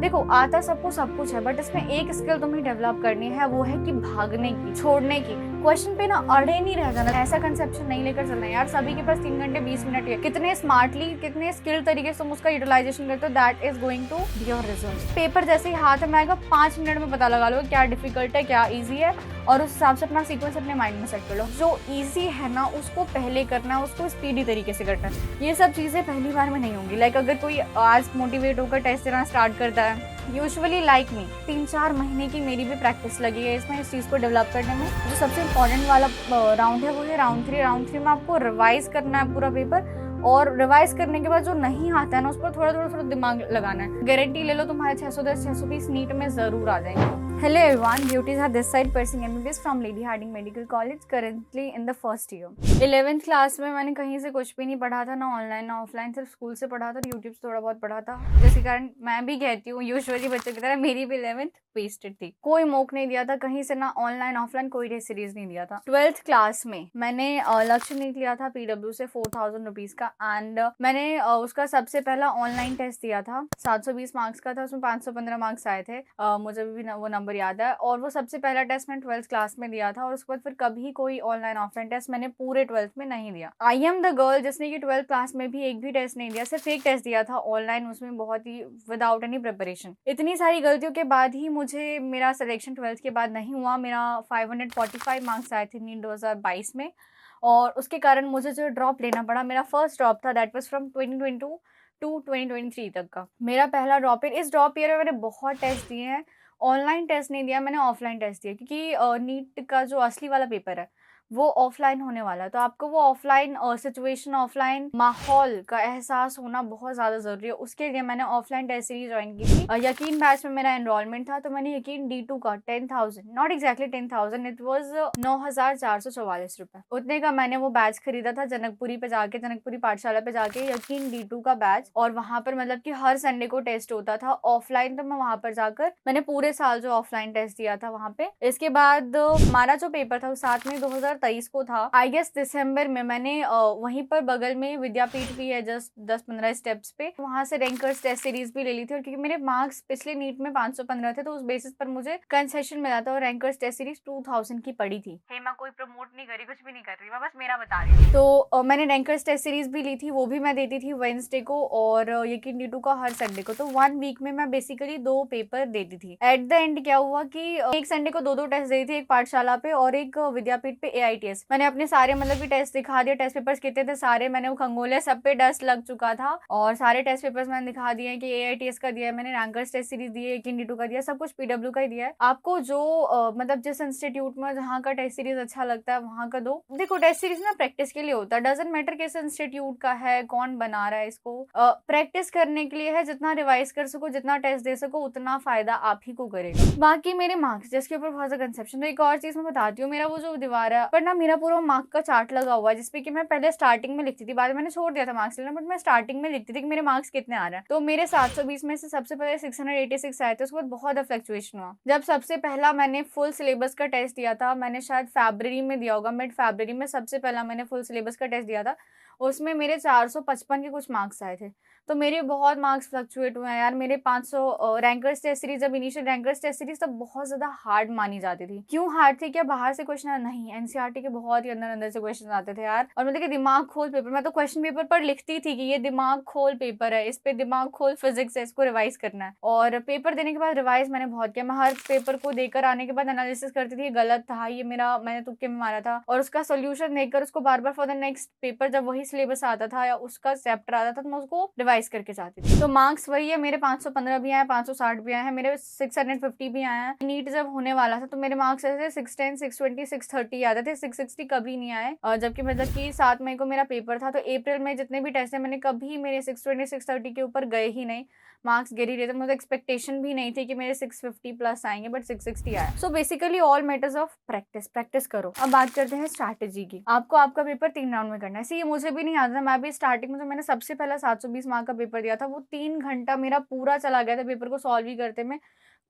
देखो आता सबको सब कुछ है, बट इसमें एक स्किल तुम्हें डेवलप करनी है, वो है कि भागने की, छोड़ने की, क्वेश्चन पे ना अड़े नहीं रह जाना। ऐसा कंसेप्शन नहीं लेकर चलना यार, सभी के पास 3 घंटे 20 मिनट है, कितने स्मार्टली कितने स्किल तरीके से तुम उसका यूटिलाइजेशन करते हो, that is going to be your result. Paper जैसे ही हाथ में आएगा 5 मिनट में पता लगा लो क्या डिफिकल्ट है क्या ईजी है, और उस हिसाब से अपना सीक्वेंस अपने माइंड में सेट कर लो। जो ईजी है ना उसको पहले करना है, उसको स्पीडी तरीके से करना है। ये सब चीजें पहली बार में नहीं होंगी। लाइक अगर कोई आज मोटिवेट होकर टेस्ट देना स्टार्ट करता है, यूजुअली लाइक मी 3-4 महीने की मेरी भी प्रैक्टिस लगी है इसमें, इस चीज़ को डेवलप करने में। जो सबसे इम्पोर्टेंट वाला राउंड है वो है राउंड 3। राउंड 3 में आपको रिवाइज करना है पूरा पेपर, और रिवाइज करने के बाद जो नहीं आता है ना उस पर थोड़ा दिमाग लगाना है। गारंटी ले लो तुम्हारे 610 620 नीट में जरूर आ जाएंगे। Hello everyone, beauties are this side pursuing MBBS from Lady Hardinge Medical College, currently in the first year. 11th class में मैंने कहीं से कुछ भी नहीं पढ़ा था, ना ऑनलाइन ना ऑफलाइन, सिर्फ स्कूल से पढ़ा था, यूट्यूब से थोड़ा बहुत पढ़ा था, जिसके कारण मैं भी कहती हूँ यूजुअली बच्चों की तरह मेरी भी 11th वेस्टेड थी। कोई मॉक नहीं दिया था कहीं से, ना ऑनलाइन ऑफलाइन कोई टेस्ट सीरीज नहीं दिया था। 12th क्लास में मैंने लक्ष्य नीट लिया था PW से 4000 रुपीज का, एंड मैंने उसका सबसे पहला ऑनलाइन टेस्ट दिया था, 720 मार्क्स का था, उसमें 515 मार्क्स आए थे, मुझे भी वो नंबर याद है। और वो सबसे पहला टेस्ट मैंने 12th क्लास में दिया था, और उसके बाद फिर कभी कोई ऑनलाइन ऑफलाइन टेस्ट मैंने पूरे 12th में नहीं दिया। आई एम द गर्ल जिसने कि 12th क्लास में भी एक भी टेस्ट नहीं दिया, सिर्फ एक टेस्ट दिया था ऑनलाइन, उसमें बहुत ही विदाउट एनी प्रिपरेशन। इतनी सारी गलतियों के बाद ही मुझे मेरा सिलेक्शन 12th के बाद नहीं हुआ। मेरा 545 मार्क्स आए थे नीट 2022 में, और उसके कारण मुझे जो ड्रॉप लेना पड़ा, मेरा फर्स्ट ड्रॉप था, दैट वाज फ्रॉम 2022 टू 2023 तक का मेरा पहला ड्रॉप ईयर। इस ड्रॉप ईयर में मैंने बहुत टेस्ट दिए हैं, ऑनलाइन टेस्ट नहीं दिया मैंने, ऑफलाइन टेस्ट दिया, क्योंकि नीट का जो असली वाला पेपर है वो ऑफलाइन होने वाला है, तो आपको वो ऑफलाइन सिचुएशन, ऑफलाइन माहौल का एहसास होना बहुत ज़्यादा ज़रूरी है। उसके लिए मैंने ऑफलाइन टेस्ट सीरीज ज्वाइन की थी। यकीन बैच में मेरा एनरोलमेंट था, तो मैंने यकीन D2 का 10,000, नॉट एक्जैक्टली 10,000, इट वॉज 9,444 रुपए, उतने का मैंने वो बैच खरीदा था जनकपुरी पे जाके, जनकपुरी पाठशाला पे जाके, यकीन D2 का बैच। और वहां पर मतलब कि हर संडे को टेस्ट होता था ऑफलाइन, तो मैं वहां पर जाकर मैंने पूरे साल जो ऑफलाइन टेस्ट दिया था वहां पे। इसके बाद हमारा जो पेपर था वो 7 मई 2023 को था। आई गेस दिसंबर में मैंने वहीं पर बगल में विद्यापीठ भी है जस्ट 10-15 स्टेप्स पे, वहां से रैंकर्स टेस्ट सीरीज भी ले ली थी। और क्योंकि मेरे मार्क्स पिछले नीट में 515 थे, तो उस बेसिस पर मुझे कंसेशन मिला था, और रैंकर्स टेस्ट सीरीज 2000 की पड़ी थी। हेमा कोई प्रमोट नहीं करी, कुछ भी नहीं कर रही, मैं बस मेरा बता रही हूँ। तो मैंने रैंकर्स टेस्ट सीरीज भी ली थी, वो भी मैं देती थी वेडनेसडे को, और यकीन D2 का हर संडे को। तो 1 वीक में मैं बेसिकली 2 पेपर देती थी। एट द एंड क्या हुआ कि एक संडे को 2-2 टेस्ट देती थी, एक पाठशाला पे और एक विद्यापीठ पे AITS। मैंने अपने सारे मतलब कि टेस्ट दिखा दिए, टेस्ट पेपर्स कितने थे सारे मैंने वो खंगोले, सब पे डस्ट लग चुका था, और सारे टेस्ट पेपर्स मैंने दिखा दिए कि AITS का दिया है मैंने, रैंकर्स टेस्ट सीरीज दी है, यकीन D2 का दिया, सब कुछ PW का ही दिया है। आपको जो मतलब जिस इंस्टीट्यूट में जहाँ का टेस्ट सीरीज अच्छा लगता है वहां का दो। देखो टेस्ट सीरीज ना प्रैक्टिस के लिए होता है, डजंट मैटर किस इंस्टीट्यूट का है, कौन बना रहा है इसको, प्रैक्टिस करने के लिए है। जितना रिवाइज कर सको, जितना टेस्ट दे सको, उतना फायदा आप ही को करेगा। बाकी मेरे मार्क्स जिसके ऊपर बहुत ज्यादा कंसेप्शन। तो एक और चीज मैं बताती हूँ, मेरा वो जो दीवार है पर ना मेरा पूरा मार्क का चार्ट लगा हुआ है, जिसपे कि मैं पहले स्टार्टिंग में लिखती थी, बाद में मैंने छोड़ दिया था मार्क्स लेना, बट मैं स्टार्टिंग में लिखती थी कि मेरे मार्क्स कितने आ रहे हैं। तो मेरे 720 में से सबसे पहले 686 आए थे, उसके बाद बहुत फ्लक्चुएशन हुआ। जब सबसे पहला मैंने फुल सिलेबस का टेस्ट दिया था, मैंने शायद फरवरी में दिया होगा, मिड फरवरी में सबसे पहला मैंने फुल सिलेबस का टेस्ट दिया था, उसमें मेरे 455 के कुछ मार्क्स आए थे। तो मेरे बहुत मार्क्स फ्लक्चुएट हुए हैं यार। मेरे 500 रैंकर्स टेस्ट सीरीज, जब इनिशियल रैंकर्स टेस्ट सीरीज तब बहुत ज्यादा हार्ड मानी जाती थी। क्यों हार्ड थी? क्या बाहर से क्वेश्चन नहीं, NCERT के बहुत ही अंदर अंदर से क्वेश्चन आते थे यार, और मतलब कि दिमाग खोल पेपर। मैं तो क्वेश्चन पेपर पर लिखती थी कि ये दिमाग खोल पेपर है, इस पे दिमाग खोल फिजिक्स है, इसको रिवाइज करना है। और पेपर देने के बाद रिवाइज मैंने बहुत किया। मैं हर पेपर को देकर आने के बाद एनालिसिस करती थी, गलत था ये मेरा, मैंने तुक्के में मारा था, और उसका सोल्यूशन देखकर उसको बार बार फॉर द नेक्स्ट पेपर जब वही सिलेबस आता था या उसका चैप्टर आता था, तो मैं उसको रिवाइज करके जाती थी। तो मार्क्स वही है, मेरे 515 भी आए, 560 भी आए हैं, मेरे 650 भी आए हैं। नीट जब होने वाला था तो मेरे मार्क्स ऐसे 610, 620, 630 आते थे, 660 कभी नहीं आए। और जबकि मतलब कि 7 मई को मेरा पेपर था, तो अप्रैल में जितने भी टेस्ट है मैंने कभी मेरे 620, 630 के ऊपर गए ही नहीं, मार्क्स गिर ही रहे थे। मुझे एक्सपेक्टेशन भी नहीं थी कि मेरे 650 प्लस आएंगे, बट 660 आया। So basically all matters of practice, practice करो। अब बात करते हैं स्ट्रैटेजी की। आपको आपका पेपर 3 राउंड में करना है। ये मुझे भी नहीं आता था, मैं भी स्टार्टिंग में जो मैंने सबसे पहला 720 मार्क का पेपर दिया था, वो 3 घंटा मेरा पूरा चला गया था पेपर को सॉल्व ही करते में।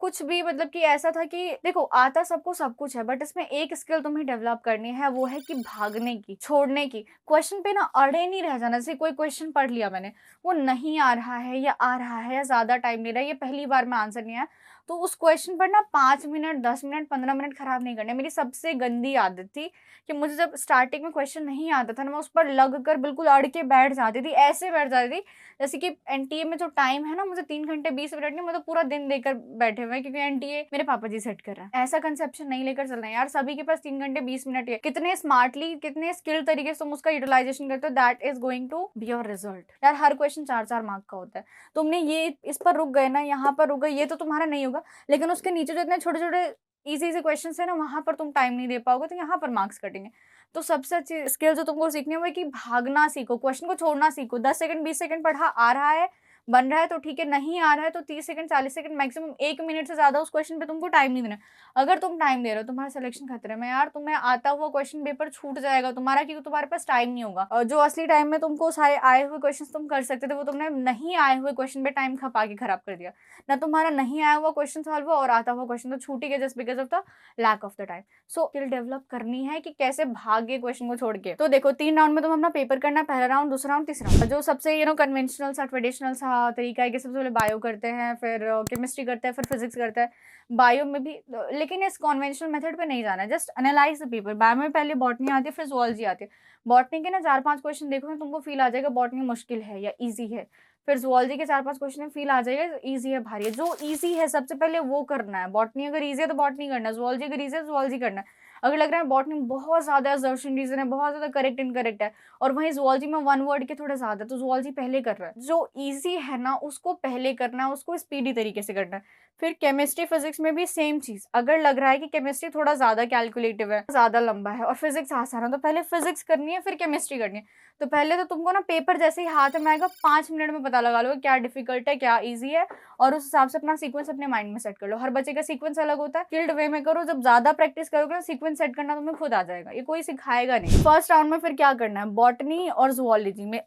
कुछ भी मतलब कि ऐसा था कि देखो आता सबको सब कुछ है, बट इसमें एक स्किल तुम्हें डेवलप करनी है, वो है कि भागने की, छोड़ने की। क्वेश्चन पे ना अड़े नहीं रह जाना। जैसे कोई क्वेश्चन पढ़ लिया मैंने, वो नहीं आ रहा है या आ रहा है या ज्यादा टाइम ले रहा है, ये पहली बार में आंसर नहीं आया, तो उस क्वेश्चन पर ना 5 मिनट 10 मिनट 15 मिनट खराब नहीं करने। मेरी सबसे गंदी आदत थी कि मुझे जब स्टार्टिंग में क्वेश्चन नहीं आता था ना, मैं उस पर लग कर बिल्कुल अड़ के बैठ जाती थी, ऐसे बैठ जाती थी जैसे कि एनटीए में जो टाइम है ना, मुझे 3 घंटे 20 मिनट नहीं, मतलब पूरा दिन देकर बैठे हुए हैं, क्योंकि एनटीए मेरे पापा जी सेट कर रहे हैं। ऐसा कंसेप्शन नहीं लेकर चलना है यार। सभी के पास 3 घंटे 20 मिनट है। कितने स्मार्टली, कितने स्किल तरीके से तुम उसका यूटिलाइजेशन करते हो, that is going to be your result. यार हर क्वेश्चन 4-4 मार्क का होता है। तुमने ये इस पर रुक गए ना, यहाँ पर रुक गए, ये तो तुम्हारा नहीं होगा, लेकिन उसके नीचे जो इतने छोटे छोटे इजी इजी क्वेश्चन है ना, वहां पर तुम टाइम नहीं दे पाओगे, तो यहाँ पर मार्क्स कटेंगे। तो सबसे अच्छी स्किल जो तुमको सीखनी है वो है कि भागना सीखो, क्वेश्चन को छोड़ना सीखो। 10 सेकंड 20 सेकंड पढ़ा, आ रहा है बन रहा है तो ठीक है, नहीं आ रहा है तो 30 सेकंड 40 सेकंड, मैक्सिमम 1 मिनट से ज्यादा उस क्वेश्चन पे तुमको टाइम नहीं देना। अगर तुम टाइम दे रहे हो, तुम्हारा सिलेक्शन खतरे में यार, तुम्हें आता हुआ क्वेश्चन पेपर छूट जाएगा तुम्हारा, क्योंकि तुम्हारे पास टाइम नहीं होगा। और जो असली टाइम में तुमको सारे आए हुए क्वेश्चन तुम कर सकते थे, वो तुमने नहीं आए हुए क्वेश्चन पे टाइम खपा के खराब कर दिया ना। तुम्हारा नहीं आया हुआ क्वेश्चन सॉल्व हुआ और आता हुआ क्वेश्चन तो छूट ही गया, just because of the lack of the time. So skill develop करनी है कि कैसे भागे क्वेश्चन को छोड़ के। तो देखो 3 राउंड में तुम अपना पेपर करना है, पहला राउंड, दूसरा राउंड, तीसरा राउंड। जो सबसे कन्वेंशनल सा ट्रेडिशनल सा तरीका है कि सबसे पहले बायो करते हैं, फिर केमिस्ट्री करते हैं, फिर फिजिक्स करते हैं। बायो में भी, लेकिन इस कन्वेंशनल मेथड पे नहीं जाना है, just analyse the paper. Bio में पहले बॉटनी आती है, फिर जुओलॉजी आती है। बॉटनी के ना 4-5 क्वेश्चन देखो, तुमको फील आ जाएगा बॉटनी मुश्किल है या इजी है। फिर जुओलॉजी के 4-5 क्वेश्चन में फील आ जाएगा इजी है भारी है। जो इजी है सबसे पहले वो करना है। बॉटनी अगर इजी है तो बॉटनी करना है, जुओलॉजी अगर इजी है तो जुओलॉजी करना है। अगर लग रहा है बॉटनी बहुत ज्यादा असर्शन रीजन है, बहुत ज्यादा करेक्ट इनकरेक्ट है, और वहीं जुओलॉजी में 1 वर्ड के थोड़े ज्यादा, तो जुओलॉजी पहले कर रहा है। जो इजी है ना उसको पहले करना है, उसको स्पीडी तरीके से करना है। फिर केमिस्ट्री फिजिक्स में भी सेम चीज। अगर लग रहा है कि केमिस्ट्री थोड़ा ज्यादा कैलकुलेटिव है, ज्यादा लंबा है, और फिजिक्स आसान है, तो पहले फिजिक्स करनी है, फिर केमिस्ट्री करनी है। तो पहले तो तुमको ना पेपर जैसे ही हाथ में आएगा 5 मिनट में पता लगा लो क्या डिफिकल्ट है क्या इजी है, और उस हिसाब से अपना सीक्वेंस अपने माइंड में सेट कर लो। हर बच्चे का सीक्वेंस अलग होता है, फील्ड वे में करो। जब ज्यादा प्रैक्टिस करोगे ना, सीक्वेंस सेट करना तुम्हें खुद आ जाएगा, ये कोई सिखाएगा नहीं। फर्स्ट राउंड में फिर क्या करना है, बॉटनी और जुओलॉजी में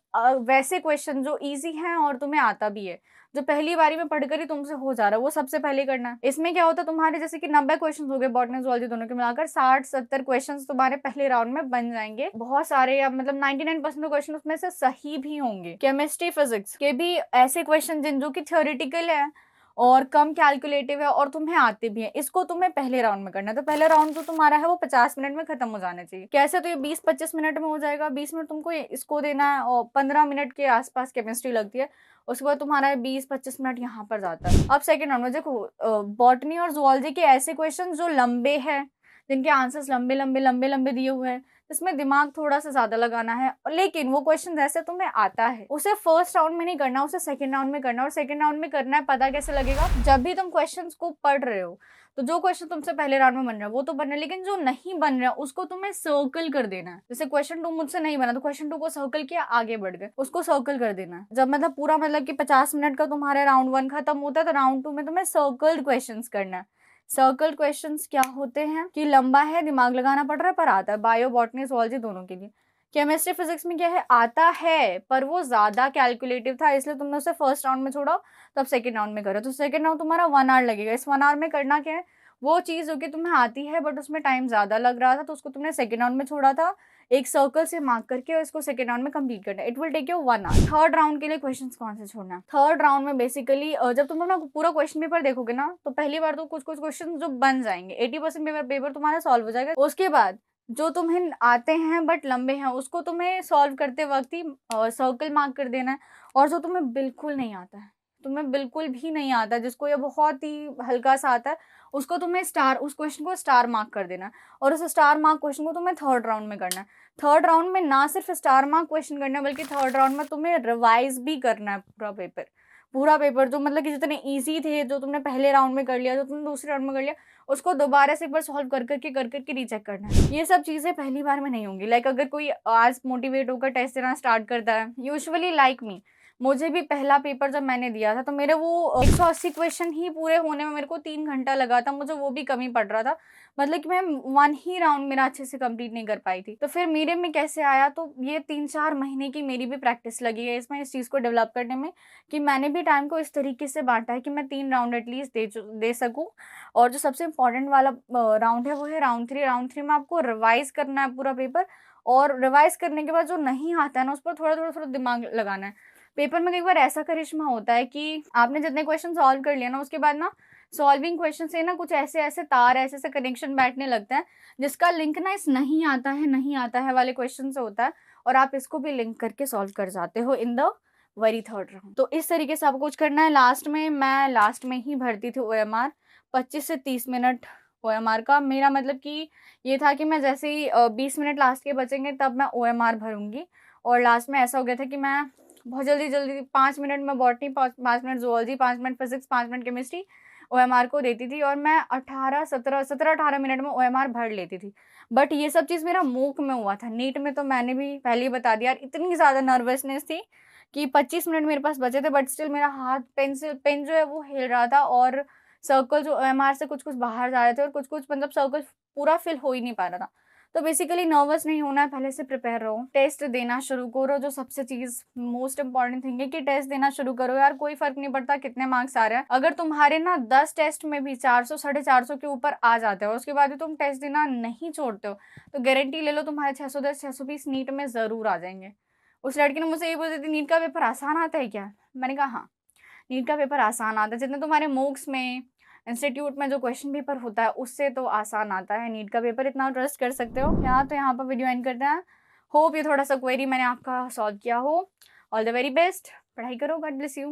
वैसे क्वेश्चन जो ईजी है और तुम्हें आता भी है, जो पहली बारी में पढ़कर ही तुमसे हो जा रहा है, वो सबसे पहले करना है। इसमें क्या होता है, तुम्हारे जैसे कि 90 क्वेश्चन हो गए बॉटनी जुओलॉजी दोनों के मिलाकर, 60-70 क्वेश्चन तुम्हारे पहले राउंड में बन जाएंगे। बहुत सारे, या मतलब 99% क्वेश्चन उसमें से सही भी होंगे। केमिस्ट्री फिजिक्स के भी ऐसे क्वेश्चन जिन जो कि थ्योरेटिकल है और कम कैलकुलेटिव है और तुम्हें आते भी हैं, इसको तुम्हें पहले राउंड में करना है। तो पहले राउंड जो तुम्हारा है वो 50 मिनट में खत्म हो जाना चाहिए। कैसे, तो ये 20-25 मिनट में हो जाएगा। 20 मिनट तुमको इसको देना है, और 15 मिनट के आसपास केमिस्ट्री लगती है। उसके बाद तुम्हारा 20-25 मिनट यहाँ पर जाता है। अब सेकेंड राउंड में देखो, बॉटनी और जुओलॉजी के ऐसे क्वेश्चन जो लंबे हैं, जिनके आंसर्स लंबे लंबे लंबे लंबे दिए हुए हैं, इसमें दिमाग थोड़ा सा ज्यादा लगाना है, लेकिन वो क्वेश्चन जैसे तुम्हें आता है उसे फर्स्ट राउंड में नहीं करना, उसे सेकंड राउंड में करना। और सेकंड राउंड में करना है, पता कैसे लगेगा, जब भी तुम क्वेश्चंस को पढ़ रहे हो, तो जो क्वेश्चन तुमसे पहले राउंड में बन रहा है वो तो बन रहा है, लेकिन जो नहीं बन रहा है उसको तुम्हें सर्कल कर देना है। जैसे क्वेश्चन 2 मुझसे नहीं बना, तो क्वेश्चन 2 को सर्कल किया, आगे बढ़ गए, उसको सर्कल कर देना है। जब मतलब पूरा मतलब कि 50 मिनट का तुम्हारे राउंड 1 खत्म होता है, तो राउंड 2 में तुम्हें सर्कल्ड क्वेश्चन करना है। सर्कल क्वेश्चंस क्या होते हैं कि लंबा है, दिमाग लगाना पड़ रहा है, पर आता है। बायो बॉटनी जुओलॉजी दोनों के लिए। केमिस्ट्री फिजिक्स में क्या है, आता है पर वो ज्यादा कैलकुलेटिव था, इसलिए तुमने उसे फर्स्ट राउंड में छोड़ा, तो अब सेकंड राउंड में करो। तो सेकंड राउंड तुम्हारा 1 आवर लगेगा। इस 1 आवर में करना क्या है, वो चीज जो कि तुम्हें आती है बट उसमें टाइम ज्यादा लग रहा था, तो उसको तुमने सेकंड राउंड में छोड़ा था, एक सर्कल से मार्क करके, और इसको सेकंड राउंड में कंप्लीट करना है। It will take you 1 hour. Third round के लिए क्वेश्चंस कौन से छोड़ना है, थर्ड राउंड में बेसिकली जब तुम अपना पूरा क्वेश्चन पेपर देखोगे ना, तो पहली बार तो कुछ कुछ क्वेश्चन जो बन जाएंगे, 80% पेपर तुम्हारा सॉल्व हो जाएगा। उसके बाद जो तुम्हें आते हैं बट लंबे हैं, उसको तुम्हें सॉल्व करते वक्त ही सर्कल मार्क कर देना है। और जो तुम्हें बिल्कुल नहीं आता है, तुम्हें बिल्कुल भी नहीं आता, जिसको ये बहुत ही हल्का सा आता है, उसको तुम्हें उस क्वेश्चन को स्टार मार्क कर देना। और उस स्टार मार्क क्वेश्चन को तुम्हें थर्ड राउंड में करना है। थर्ड राउंड में ना सिर्फ स्टार मार्क क्वेश्चन करना है, बल्कि थर्ड राउंड में तुम्हें रिवाइज भी करना है पूरा पेपर जो मतलब कि जितने इजी थे, जो तुमने पहले राउंड में कर लिया, जो तुमने दूसरे राउंड में कर लिया, उसको दोबारा से एक बार सॉल्व कर करके रीचेक करना है। ये सब चीजें पहली बार में नहीं होंगी। लाइक अगर कोई आज मोटिवेट होकर टेस्ट देना स्टार्ट करता है, यूजुअली लाइक मी, मुझे भी पहला पेपर जब मैंने दिया था तो मेरे वो 180 क्वेश्चन ही पूरे होने में मेरे को 3 घंटा लगा था, मुझे वो भी कमी पड़ रहा था। मतलब कि मैं 1 ही राउंड मेरा अच्छे से कंप्लीट नहीं कर पाई थी। तो फिर मेरे में कैसे आया, तो ये 3-4 महीने की मेरी भी प्रैक्टिस लगी है इसमें, इस चीज़ को डेवलप करने में, कि मैंने भी टाइम को इस तरीके से बाँटा है कि मैं 3 राउंड एटलीस्ट दे सकूँ। और जो सबसे इम्पोर्टेंट वाला राउंड है वो है राउंड 3। राउंड 3 में आपको रिवाइज़ करना है पूरा पेपर, और रिवाइज़ करने के बाद जो नहीं आता है ना, उस पर थोड़ा-थोड़ा दिमाग लगाना है। पेपर में कई बार ऐसा करिश्मा होता है कि आपने जितने क्वेश्चन सॉल्व कर लिया ना, उसके बाद ना सॉल्विंग क्वेश्चन से ना कुछ ऐसे-ऐसे तार, ऐसे-ऐसे कनेक्शन बैठने लगते हैं, जिसका लिंक ना इस नहीं आता है वाले क्वेश्चन से होता है, और आप इसको भी लिंक करके सॉल्व कर जाते हो in the very third round. तो इस तरीके से आपको कुछ करना है। मैं लास्ट में ही भरती थी ओएमआर, 25 से 30 मिनट ओएमआर का। मेरा मतलब कि ये था कि मैं जैसे ही 20 मिनट लास्ट के बचेंगे तब मैं ओएमआर भरूँगी, और लास्ट में ऐसा हो गया था कि मैं बहुत जल्दी 5 मिनट में botany, 5 minute zoology, 5 minute physics, 5 minute chemistry OMR को देती थी, और मैं 17-18 मिनट में ओएमआर भर लेती थी। बट ये सब चीज़ मेरा मूक में हुआ था। नीट में तो मैंने भी पहले ही बता दिया यार, इतनी ज़्यादा नर्वसनेस थी कि 25 मिनट मेरे पास बचे थे, बट स्टिल मेरा हाथ पेन जो है वो हिल रहा था, और सर्कल जो ओएमआर से कुछ-कुछ बाहर जा रहे थे, और कुछ-कुछ मतलब सर्कल पूरा फिल हो ही नहीं पा रहा था। तो बेसिकली नर्वस नहीं होना है, पहले से प्रिपेयर रहो, टेस्ट देना शुरू करो। जो सबसे चीज़ मोस्ट इम्पॉर्टेंट थिंग है कि टेस्ट देना शुरू करो यार, कोई फ़र्क नहीं पड़ता कितने मार्क्स आ रहे हैं। अगर तुम्हारे ना 10 टेस्ट में भी 400 साढ़े 400 के ऊपर आ जाते हो, उसके बाद भी तुम टेस्ट देना नहीं छोड़ते हो, तो गारंटी ले लो तुम्हारे 610 620 नीट में ज़रूर आ जाएँगे। उस लड़की ने मुझसे ये बोल दी थी, नीट का पेपर आसान आता है क्या? मैंने कहा हाँ, नीट का पेपर आसान आता है, जितने तुम्हारे मॉक्स में, इंस्टीट्यूट में जो क्वेश्चन पेपर होता है उससे तो आसान आता है नीट का पेपर, इतना ट्रस्ट कर सकते हो। तो यहाँ पर वीडियो एंड करते हैं। होप ये थोड़ा सा क्वेरी मैंने आपका सॉल्व किया हो। ऑल द वेरी बेस्ट, पढ़ाई करो, गॉड ब्लेस यू।